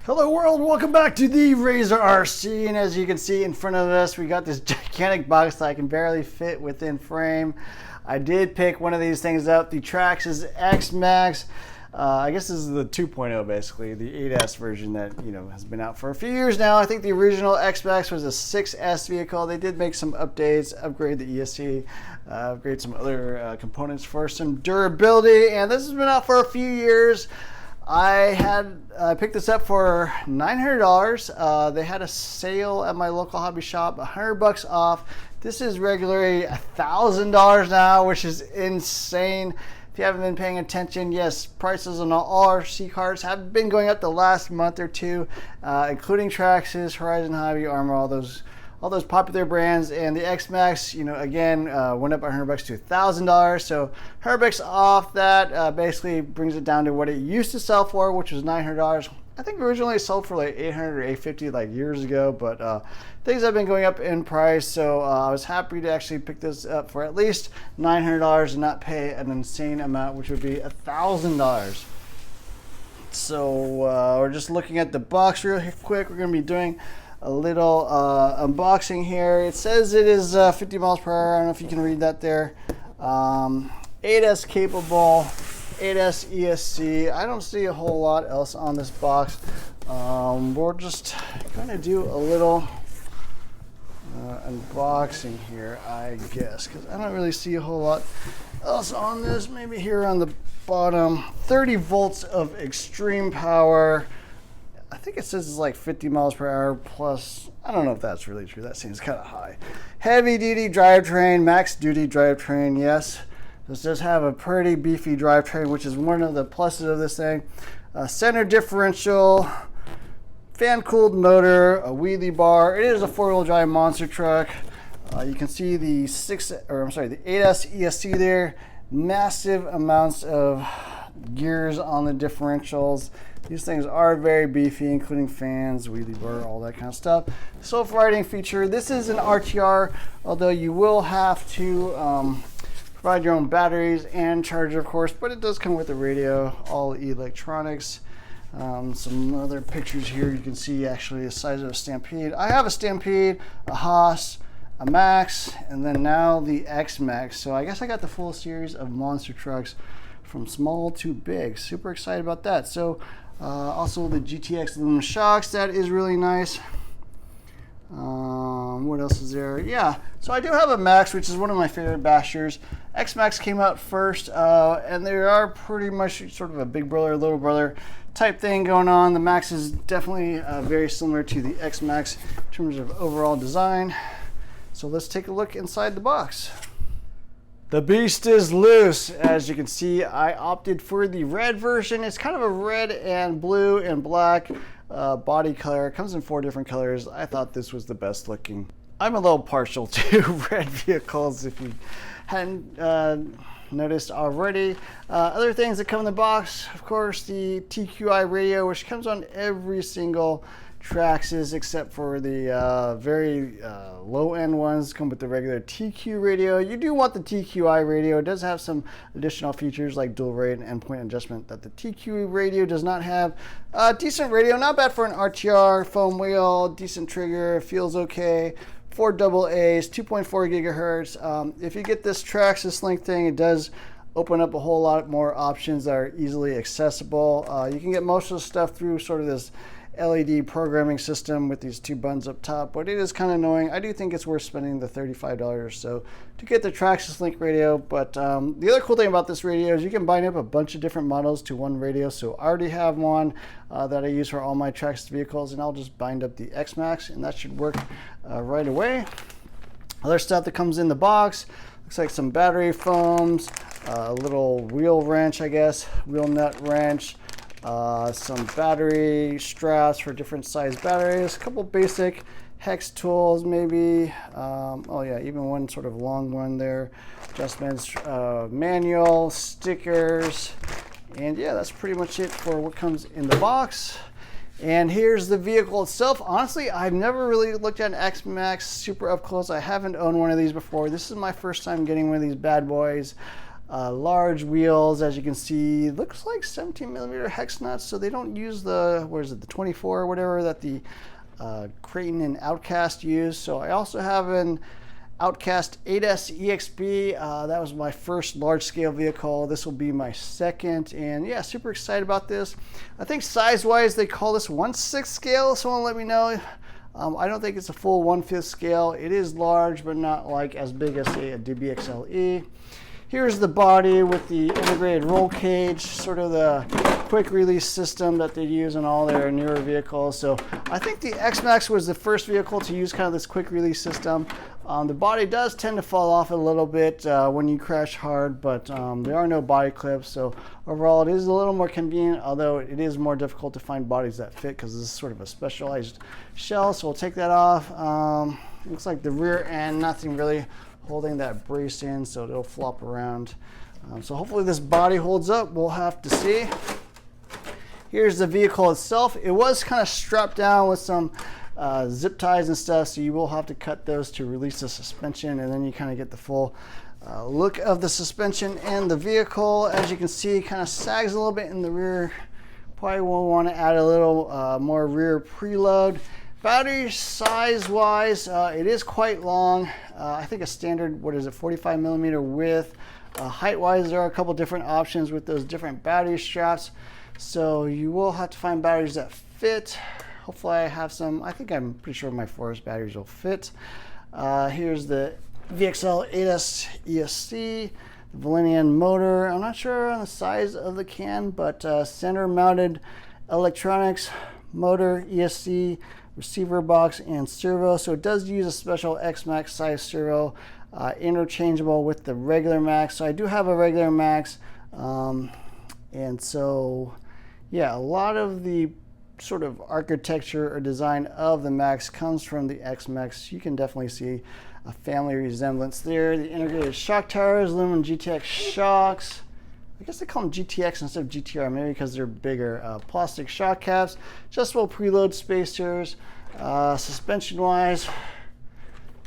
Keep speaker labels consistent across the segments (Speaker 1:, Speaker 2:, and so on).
Speaker 1: Hello world, welcome back to the Razor RC, and as you can see in front of us, we got this gigantic box that I can barely fit within frame. I did pick one of these things up, the Traxxas X-Maxx. I guess this is the 2.0 basically, the 8S version that has been out for a few years now. I think the original X-Maxx was a 6S vehicle. They did make some updates, upgrade the ESC, upgrade some other components for some durability, and this has been out for a few years. I picked this up for $900. They had a sale at my local hobby shop, $100 off. This is regularly $1,000 now, which is insane. If you haven't been paying attention, yes, prices on all RC cars have been going up the last month or two, including Traxxas, Horizon Hobby, Armor, all those popular brands. And the X-Maxx, again, went up $100 to $1,000. So $100 off that basically brings it down to what it used to sell for, which was $900. I think originally it sold for like $800 or $850 like years ago, but things have been going up in price. So I was happy to actually pick this up for at least $900 and not pay an insane amount, which would be $1,000. So we're just looking at the box real quick. We're going to be doing a little unboxing here. It says it is 50 miles per hour. I don't know if you can read that there. 8S capable, 8S ESC. I don't see a whole lot else on this box. We're just going to do a little unboxing here, I guess, because I don't really see a whole lot else on this. Maybe here on the bottom, 30 volts of extreme power. I think it says it's like 50 miles per hour plus. I don't know if that's really true. That seems kind of high. Heavy duty drivetrain, max duty drivetrain. Yes, this does have a pretty beefy drivetrain, which is one of the pluses of this thing. Center differential, fan cooled motor, a wheelie bar. It is a 4-wheel drive monster truck. You can see the 8S ESC there. Massive amounts of gears on the differentials. These things are very beefy, including fans, wheelie bar, all that kind of stuff. Self-riding feature. This is an RTR, although you will have to provide your own batteries and charger, of course, but it does come with a radio, all electronics. Some other pictures here. You can see actually the size of a Stampede. I have a Stampede, a Haas, a Max, and then now the X-Maxx. So I guess I got the full series of monster trucks from small to big. Super excited about that. So also the GTX aluminum shocks, that is really nice. What else is there? Yeah, so I do have a Max, which is one of my favorite bashers. X-Maxx came out first, and they are pretty much sort of a big brother, little brother type thing going on. The Max is definitely very similar to the X-Maxx in terms of overall design. So let's take a look inside the box. The beast is loose. As you can see, I opted for the red version. It's kind of a red and blue and black body color. It comes in 4 different colors. I thought this was the best looking. I'm a little partial to red vehicles, if you hadn't noticed already. Other things that come in the box, of course, the TQI radio, which comes on every single Traxxas except for the very low-end ones come with the regular TQ radio. You do want the TQI radio. It does have some additional features like dual rate and endpoint adjustment that the TQ radio does not have. Decent radio, not bad for an RTR, foam wheel, decent trigger, feels okay. 4 AA's, 2.4 gigahertz. If you get this Traxxas Link thing, it does open up a whole lot more options that are easily accessible. You can get most of the stuff through sort of this LED programming system with these 2 buttons up top, but it is kind of annoying. I do think it's worth spending the $35 or so to get the Traxxas Link radio. But the other cool thing about this radio is you can bind up a bunch of different models to one radio. So I already have one that I use for all my Traxxas vehicles, and I'll just bind up the X-Maxx, and that should work right away. Other stuff that comes in the box looks like some battery foams, a little wheel wrench, I guess, wheel nut wrench. Some battery straps for different size batteries, a couple basic hex tools maybe. Oh yeah, even one sort of long one there. Adjustments, manual, stickers, and yeah, that's pretty much it for what comes in the box. And here's the vehicle itself. Honestly, I've never really looked at an X-Maxx super up close. I haven't owned one of these before. This is my first time getting one of these bad boys. large wheels, as you can see. Looks like 17mm hex nuts, so they don't use the, what is it, the 24 or whatever that the Creighton and Outcast use. So I also have an Outcast 8S EXB. That was my first large-scale vehicle. This will be my second, and yeah, super excited about this. I think size-wise they call this 1/6 scale. Someone let me know. I don't think it's a full 1/5 scale. It is large, but not like as big as, say, a DBXLE. Here's the body with the integrated roll cage, sort of the quick release system that they use in all their newer vehicles. So I think the X-Maxx was the first vehicle to use kind of this quick release system. The body does tend to fall off a little bit when you crash hard, but there are no body clips. So overall it is a little more convenient, although it is more difficult to find bodies that fit because this is sort of a specialized shell. So we'll take that off. Looks like the rear end, nothing really holding that brace in, so it'll flop around. So hopefully this body holds up. We'll have to see. Here's the vehicle itself. It was kind of strapped down with some zip ties and stuff, so you will have to cut those to release the suspension, and then you kind of get the full look of the suspension and the vehicle. As you can see, kind of sags a little bit in the rear. Probably will want to add a little more rear preload. Battery size wise, it is quite long. I think a standard, what is it, 45mm width. Height wise, there are a couple different options with those different battery straps. So you will have to find batteries that fit. Hopefully I have some. I think I'm pretty sure my Forest batteries will fit. Here's the VXL 8S ESC, the Valenian motor. I'm not sure on the size of the can, but center mounted electronics, motor, ESC, receiver box, and servo. So it does use a special X-Maxx size servo, interchangeable with the regular Max. So I do have a regular Max, and so yeah, a lot of the sort of architecture or design of the Max comes from the X-Maxx. You can definitely see a family resemblance there. The integrated shock towers, aluminum GTX shocks. I guess they call them GTX instead of GTR, maybe because they're bigger. Plastic shock caps, adjustable preload spacers. Suspension wise,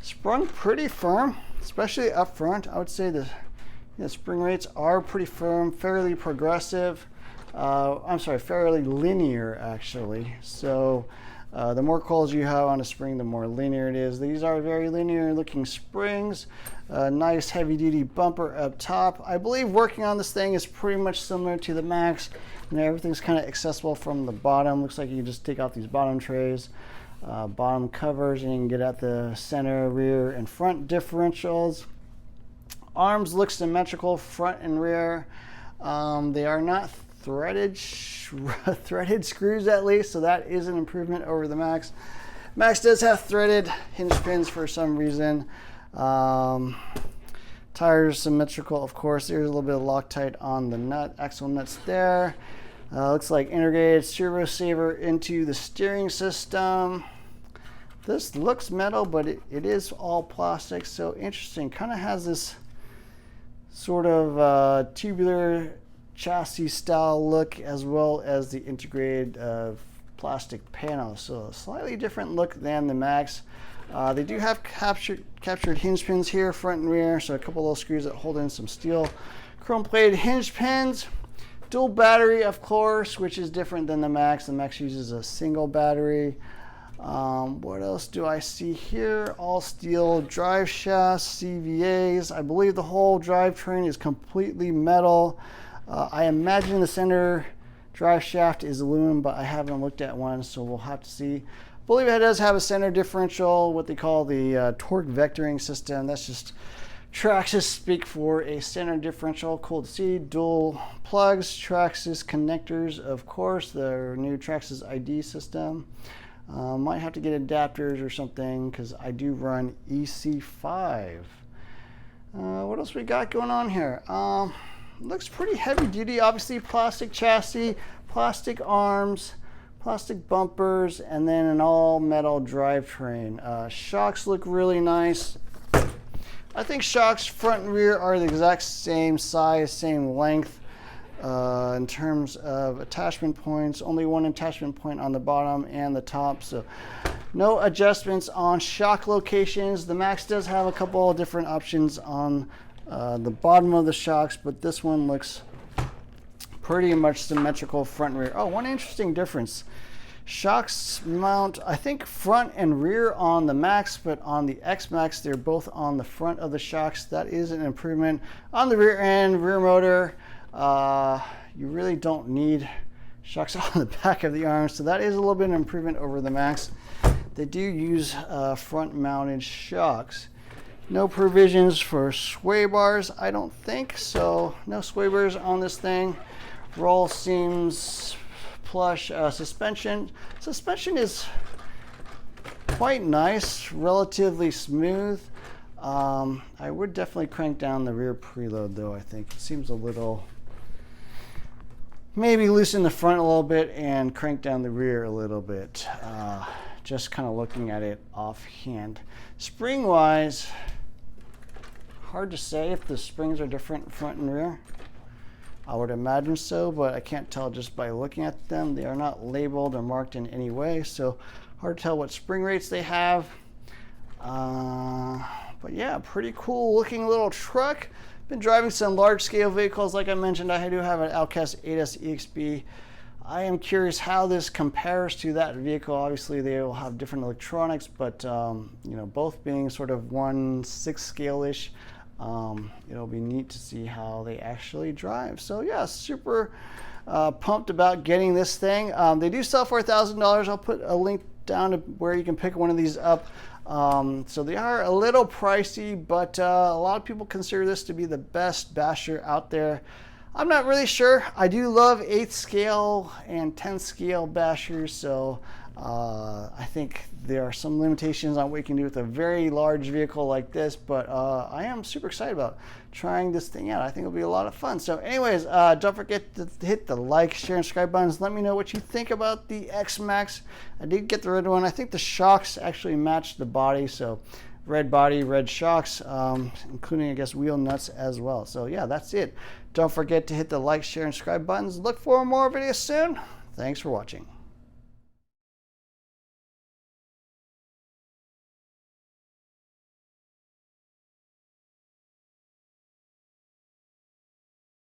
Speaker 1: sprung pretty firm, especially up front. I would say the spring rates are pretty firm, fairly progressive. I'm sorry, fairly linear actually. So the more coils you have on a spring, the more linear it is. These are very linear looking springs. Nice heavy duty bumper up top. I believe working on this thing is pretty much similar to the Max. And everything's kind of accessible from the bottom. Looks like you just take off these bottom trays, bottom covers, and you can get at the center, rear, and front differentials. Arms look symmetrical, front and rear. They are not threaded screws, at least, so that is an improvement over the Max. Max does have threaded hinge pins for some reason. Tires symmetrical, of course. There's a little bit of Loctite on the axle nuts there. Looks like integrated Servo Saver into the steering system. This looks metal, but it is all plastic, so interesting. Kind of has this sort of tubular chassis style look, as well as the integrated plastic panel. So a slightly different look than the Max. They do have captured hinge pins here, front and rear, so a couple of little screws that hold in some steel chrome plated hinge pins. Dual battery, of course, which is different than the Max. The Max uses a single battery. What else do I see here? All steel drive shafts, CVAs. I believe the whole drivetrain is completely metal. I imagine the center drive shaft is aluminum, but I haven't looked at one, so we'll have to see. I believe it does have a center differential, what they call the torque vectoring system. That's just Traxxas speak for a center differential. Cool to see. Dual plugs, Traxxas connectors, of course, their new Traxxas ID system. Might have to get adapters or something because I do run EC5. What else we got going on here? Looks pretty heavy duty, obviously plastic chassis, plastic arms, plastic bumpers, and then an all metal drivetrain. Shocks look really nice. I think shocks front and rear are the exact same size, same length in terms of attachment points. Only one attachment point on the bottom and the top, so no adjustments on shock locations. The Max does have a couple of different options on the bottom of the shocks, but this one looks pretty much symmetrical front and rear. Oh, one interesting difference. Shocks mount, I think, front and rear on the Max, but on the X-Maxx, they're both on the front of the shocks. That is an improvement. On the rear end, rear motor, you really don't need shocks on the back of the arms, so that is a little bit of an improvement over the Max. They do use front-mounted shocks. No provisions for sway bars, I don't think, so no sway bars on this thing. Roll seems plush. Suspension is quite nice, relatively smooth. I would definitely crank down the rear preload though. I think it seems a little, maybe loosen the front a little bit and crank down the rear a little bit. Just kind of looking at it offhand. Spring wise, hard to say if the springs are different front and rear. I would imagine so, but I can't tell just by looking at them. They are not labeled or marked in any way, so hard to tell what spring rates they have. But yeah, pretty cool looking little truck. Been driving some large scale vehicles. Like I mentioned, I do have an Outcast 8S EXB. I am curious how this compares to that vehicle. Obviously they will have different electronics, but you know, both being sort of 1/6 scale-ish. It'll be neat to see how they actually drive. So yeah, super pumped about getting this thing. They do sell for $1,000. I'll put a link down to where you can pick one of these up. So they are a little pricey, but a lot of people consider this to be the best basher out there. I'm not really sure. I do love 8th scale and 10th scale bashers, so I think there are some limitations on what you can do with a very large vehicle like this, but I am super excited about trying this thing out. I think it'll be a lot of fun. So anyways, don't forget to hit the like, share, and subscribe buttons. Let me know what you think about the X-Maxx. I did get the red one. I think the shocks actually match the body, so red body, red shocks, including, I guess, wheel nuts as well. So yeah, that's it. Don't forget to hit the like, share, and subscribe buttons. Look for more videos soon. Thanks for watching.